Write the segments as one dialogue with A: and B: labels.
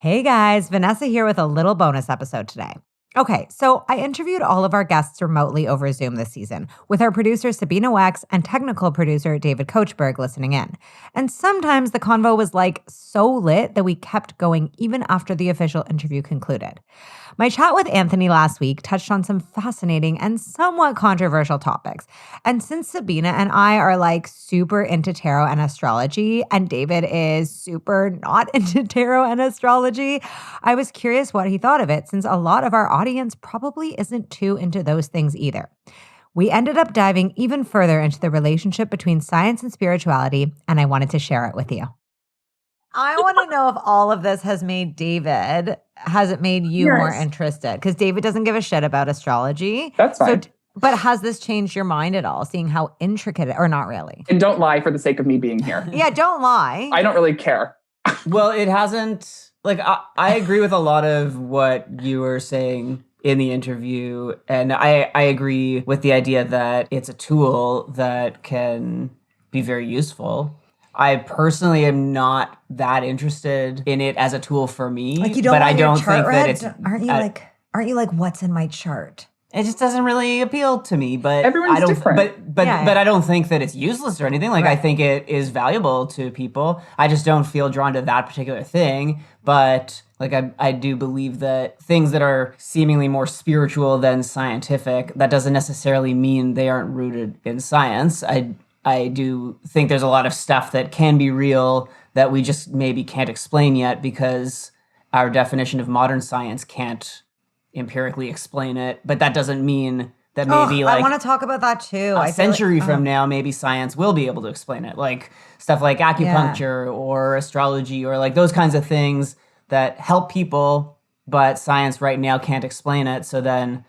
A: Hey guys, Vanessa here with a little bonus episode today. Okay, so I interviewed all of our guests remotely over Zoom this season, with our producer Sabina Wex and technical producer David Kochberg listening in. And sometimes the convo was like so lit that we kept going even after the official interview concluded. My chat with Anthony last week touched on some fascinating and somewhat controversial topics. And since Sabina and I are like super into tarot and astrology, and David is super not into tarot and astrology, I was curious what he thought of it, since a lot of our audience probably isn't too into those things either. We ended up diving even further into the relationship between science and spirituality, and I wanted to share it with you. I want to know if all of this has made it made you more interested? Because David doesn't give a shit about astrology.
B: That's fine.
A: But has this changed your mind at all, seeing how intricate or not really?
B: And don't lie for the sake of me being here.
A: Yeah, don't lie.
B: I don't really care.
C: Well, it hasn't, I agree with a lot of what you were saying in the interview. And I agree with the idea that it's a tool that can be very useful. I personally am not that interested in it as a tool for me.
A: Like you don't
C: but
A: want
C: I
A: your
C: don't
A: chart
C: think
A: read?
C: that it's
A: Aren't you like what's in my chart?
C: it just doesn't really appeal to me. But
B: Everyone's
C: I don't
B: different.
C: but I don't think that it's useless or anything. Like
A: Right.
C: I think it is valuable to people. I just don't feel drawn to that particular thing. But I do believe that things that are seemingly more spiritual than scientific, that doesn't necessarily mean they aren't rooted in science. I do think there's a lot of stuff that can be real that we just maybe can't explain yet because our definition of modern science can't empirically explain it. But that doesn't mean that maybe
A: I want to talk about that too.
C: a century from now, maybe science will be able to explain it. Like stuff like acupuncture or astrology or like those kinds of things that help people, but science right now can't explain it. So then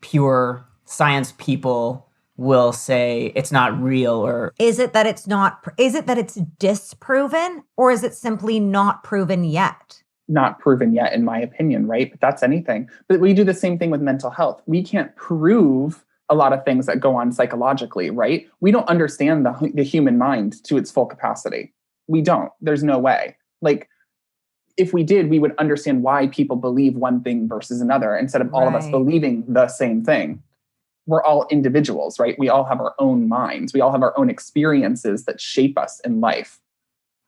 C: pure science people will say it's not real. Or
A: is it that it's disproven, or is it simply not proven yet?
B: Not proven yet, in my opinion, right? But that's anything. But we do the same thing with mental health. We can't prove a lot of things that go on psychologically, right? We don't understand the human mind to its full capacity. We don't. There's no way. Like, if we did, we would understand why people believe one thing versus another instead of all of us believing the same thing. We're all individuals, right? We all have our own minds. We all have our own experiences that shape us in life.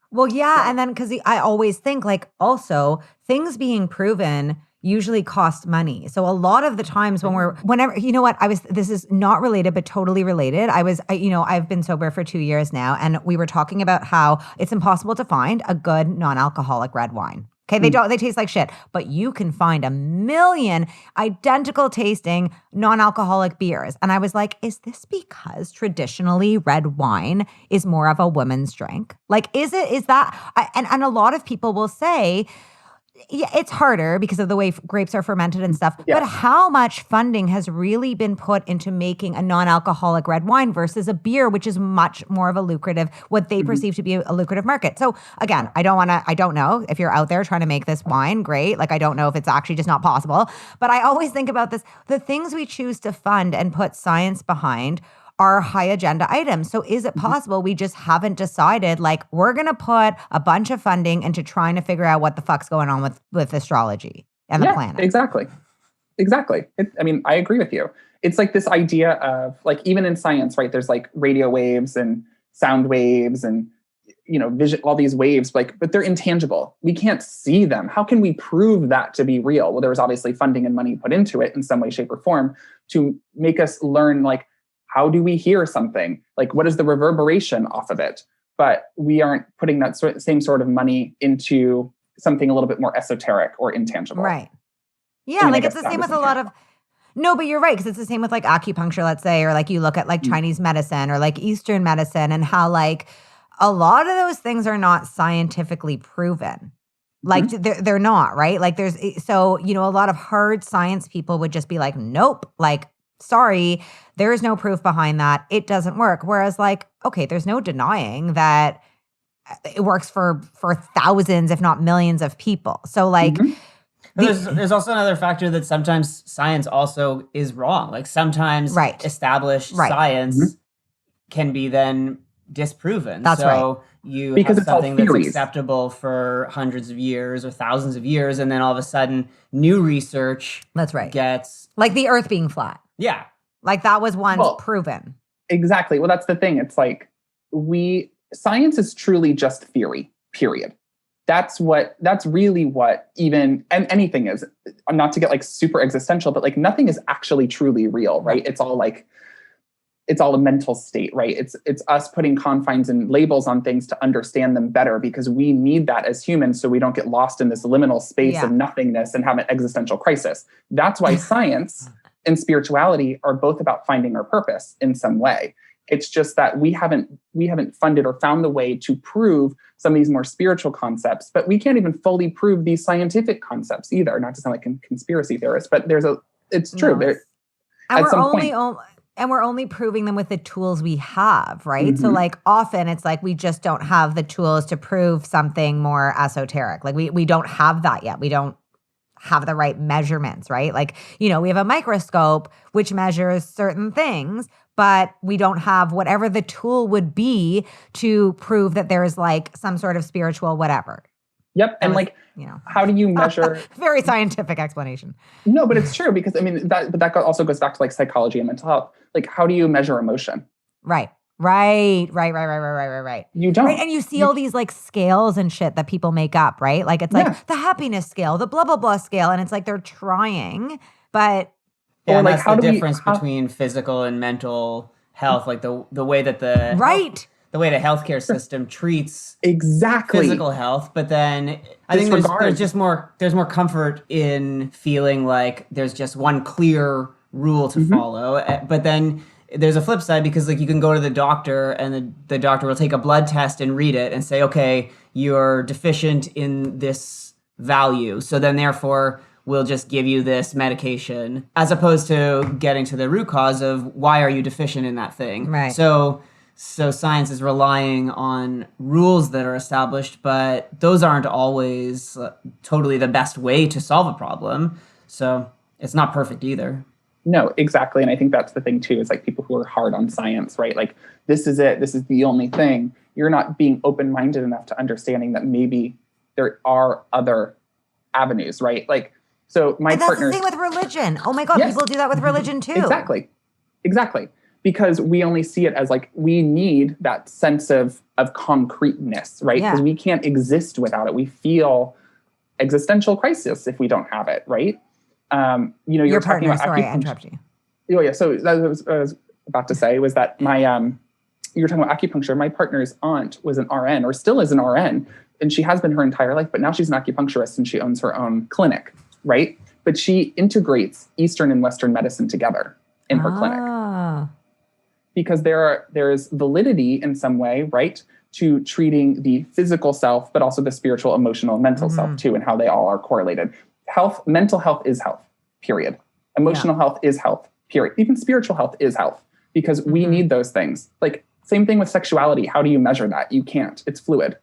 A: Well, yeah. And then because I always think like also things being proven usually cost money. So a lot of the times this is not related, but totally related. I've been sober for 2 years now, and we were talking about how it's impossible to find a good non-alcoholic red wine. Okay, they taste like shit, but you can find a million identical tasting non-alcoholic beers. And I was like, is this because traditionally red wine is more of a woman's drink? Like, is that, and a lot of people will say, yeah, it's harder because of the way grapes are fermented and stuff.
B: Yes.
A: But how much funding has really been put into making a non-alcoholic red wine versus a beer, which is much more of a lucrative, what they perceive to be a lucrative market. So again, I don't know if you're out there trying to make this wine, great. Like, I don't know if it's actually just not possible. But I always think about this, the things we choose to fund and put science behind are high agenda items. So is it possible we just haven't decided, like, we're going to put a bunch of funding into trying to figure out what the fuck's going on with astrology and the planet?
B: Exactly. I agree with you. It's like this idea of, like, even in science, right, there's like radio waves and sound waves and, vision, all these waves, but they're intangible. We can't see them. How can we prove that to be real? Well, there was obviously funding and money put into it in some way, shape, or form to make us learn, like, how do we hear something? Like, what is the reverberation off of it? But we aren't putting that same sort of money into something a little bit more esoteric or intangible.
A: Right. Yeah, like it's the same with a lot of... No, but you're right, because it's the same with like acupuncture, let's say, or like you look at like Chinese medicine or like Eastern medicine, and how like a lot of those things are not scientifically proven. Like they're not, right? Like a lot of hard science people would just be like, nope, like, sorry, there is no proof behind that. It doesn't work. Whereas like, okay, there's no denying that it works for thousands, if not millions of people. So like,
C: there's also another factor that sometimes science also is wrong. Like sometimes established science can be then disproven.
A: That's right.
C: you
B: Because
C: have
B: it's all
C: something that's
B: theories.
C: acceptable for hundreds of years or thousands of years, and then all of a sudden new research
A: That's right.
C: gets
A: Like the earth being flat.
C: yeah.
A: Like that was once
B: Well,
A: proven.
B: Exactly. Well, that's the thing. It's like science is truly just theory, period. That's really what even, and anything is, not to get like super existential, but like nothing is actually truly real, right? It's all a mental state, right? It's us putting confines and labels on things to understand them better, because we need that as humans so we don't get lost in this liminal space of nothingness and have an existential crisis. That's why science and spirituality are both about finding our purpose in some way. It's just that we haven't funded or found the way to prove some of these more spiritual concepts, but we can't even fully prove these scientific concepts either. Not to sound like a conspiracy theorist, but it's true.
A: No. And we're only proving them with the tools we have, right?
B: Mm-hmm.
A: So like often it's like we just don't have the tools to prove something more esoteric. Like we don't have that yet. We don't have the right measurements, right? Like, we have a microscope which measures certain things, but we don't have whatever the tool would be to prove that there is like some sort of spiritual whatever.
B: Yep. And how do you measure?
A: Very scientific explanation.
B: No, but it's true, because I mean, that also goes back to like psychology and mental health. Like, how do you measure emotion?
A: Right. You don't. Right. And you see all these like scales and shit that people make up, right? Like it's like the happiness scale, the blah, blah, blah scale. And it's like they're trying, but.
C: Yeah, and that's the difference between physical and mental health. Like the way that the way the healthcare system treats physical health, but then I think there's more comfort in feeling like there's just one clear rule to follow. But then there's a flip side, because like you can go to the doctor and the doctor will take a blood test and read it and say, okay, you're deficient in this value, so then therefore we'll just give you this medication, as opposed to getting to the root cause of why are you deficient in that thing.
A: Right.
C: So science is relying on rules that are established, but those aren't always totally the best way to solve a problem. So it's not perfect either.
B: No, exactly. And I think that's the thing too, is like people who are hard on science, right? Like, this is it. This is the only thing. You're not being open-minded enough to understanding that maybe there are other avenues, right? Like, so my partner.
A: That's the thing with religion. Oh my God, people do that with religion too.
B: Exactly. Because we only see it as like, we need that sense of concreteness, right? Because we can't exist without it. We feel existential crisis if we don't have it, right? Your partner,
A: sorry, I interrupted
B: you. Oh yeah, so that was I was about to say was that my you were talking about acupuncture. My partner's aunt was an RN, or still is an RN, and she has been her entire life, but now she's an acupuncturist and she owns her own clinic, right? But she integrates Eastern and Western medicine together in her clinic. Because there's validity in some way, right, to treating the physical self, but also the spiritual, emotional, mental self too, and how they all are correlated. Mental health is health, period. Emotional health is health, period. Even spiritual health is health, because we need those things. Like, same thing with sexuality. How do you measure that? You can't. It's fluid.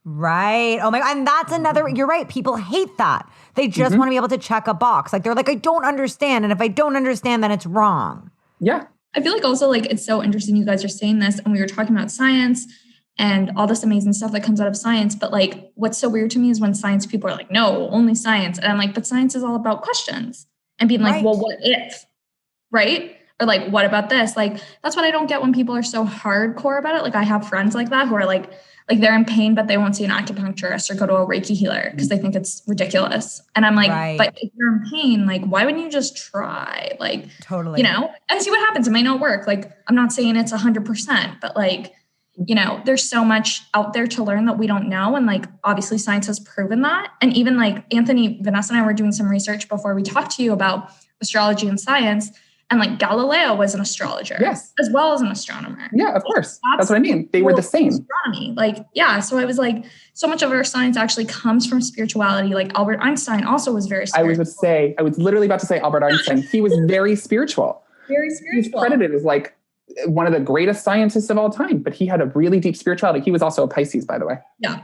A: Right. Oh my God. And that's another, you're right. People hate that. They just want to be able to check a box. Like, they're like, I don't understand. And if I don't understand, then it's wrong.
B: Yeah.
D: I feel like also like it's so interesting you guys are saying this, and we were talking about science and all this amazing stuff that comes out of science. But like, what's so weird to me is when science people are like, no, only science. And I'm like, but science is all about questions and being like, well, what if, right? Or like, what about this? Like, that's what I don't get when people are so hardcore about it. Like, I have friends like that who are like they're in pain, but they won't see an acupuncturist or go to a Reiki healer because they think it's ridiculous. And I'm like, but if you're in pain, like, why wouldn't you just try? Like,
A: totally,
D: and see what happens. It may not work. Like, I'm not saying it's 100%, but like, there's so much out there to learn that we don't know. And like, obviously science has proven that. And even like Anthony, Vanessa and I were doing some research before we talked to you about astrology and science. And like Galileo was an astrologer,
B: yes,
D: as well as an astronomer.
B: Yeah, of course. That's what I mean. They were the same.
D: Astronomy, like, yeah. So I was like, so much of our science actually comes from spirituality. Like Albert Einstein also was very spiritual.
B: I was literally about to say Albert Einstein. He was very spiritual.
D: Very spiritual.
B: He's credited as like one of the greatest scientists of all time, but he had a really deep spirituality. He was also a Pisces, by the way.
D: Yeah.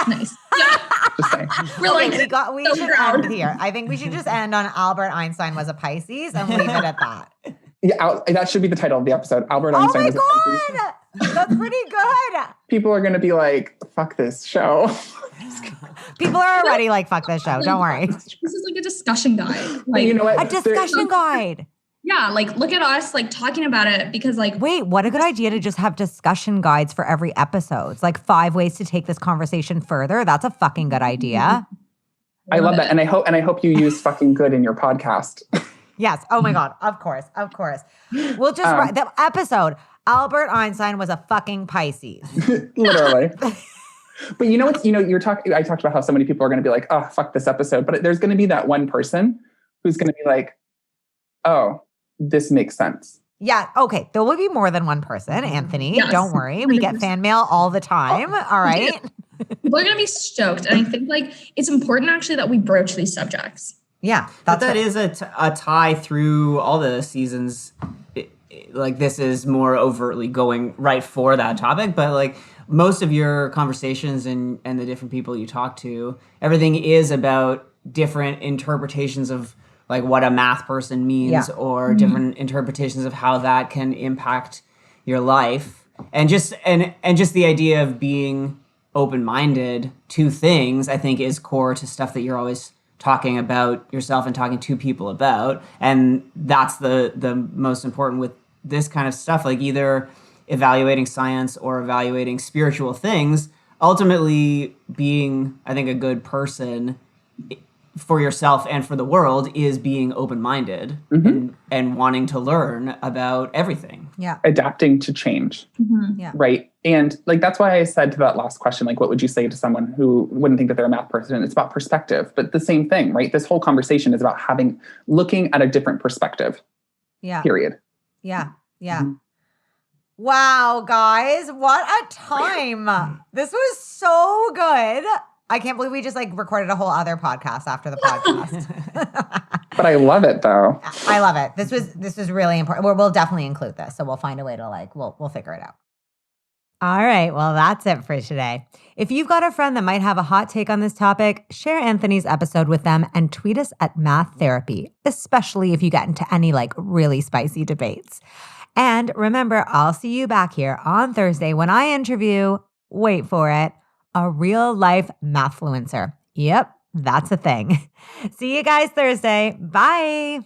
D: Nice. Yeah.
B: Just saying.
A: We should end here. I think we should just end on Albert Einstein was a Pisces and leave it at that.
B: Yeah, that should be the title of the episode. Albert
A: Oh
B: Einstein
A: my
B: was a funny
A: God. That's pretty good.
B: People are going to be like, fuck this show.
A: People are already like, fuck this show. Don't worry.
D: This is like a discussion guide.
B: But you know what?
A: A discussion guide.
D: Yeah, like look at us like talking about it because like
A: Wait, what a good idea to just have discussion guides for every episode. It's like 5 ways to take this conversation further. That's a fucking good idea.
B: I love that. And I hope you use fucking good in your podcast.
A: Yes. Oh my God. Of course. Of course. We'll just write the episode. Albert Einstein was a fucking Pisces.
B: Literally. But you know what's, I talked about how so many people are going to be like, oh, fuck this episode. But there's going to be that one person who's going to be like, oh, this makes sense.
A: Yeah. Okay. There will be more than one person, Anthony.
D: Yes.
A: Don't worry. We get fan mail all the time. All right.
D: People are going to be stoked. And I think like it's important actually that we broach these subjects.
A: Yeah.
C: That is a tie through all the seasons. Like this is more overtly going right for that topic, but like most of your conversations and the different people you talk to, everything is about different interpretations of like what a math person means or different interpretations of how that can impact your life. And just the idea of being open-minded to things, I think is core to stuff that you're always talking about yourself and talking to people about. And that's the most important with this kind of stuff, like either evaluating science or evaluating spiritual things. Ultimately, being, I think, a good person for yourself and for the world is being open-minded and wanting to learn about everything.
A: Yeah.
B: Adapting to change.
A: Yeah.
B: Right. And like, that's why I said to that last question, like, what would you say to someone who wouldn't think that they're a math person? It's about perspective, but the same thing, right? This whole conversation is about looking at a different perspective.
A: Yeah.
B: Period.
A: Yeah. Yeah. Wow, guys, what a time. This was so good. I can't believe we just like recorded a whole other podcast after the podcast.
B: But I love it though.
A: I love it. This was really important. We'll definitely include this. So we'll find a way to like, we'll figure it out. All right. Well, that's it for today. If you've got a friend that might have a hot take on this topic, share Anthony's episode with them and tweet us at Math Therapy, especially if you get into any like really spicy debates. And remember, I'll see you back here on Thursday when I interview, wait for it, a real life mathfluencer. Yep, that's a thing. See you guys Thursday. Bye.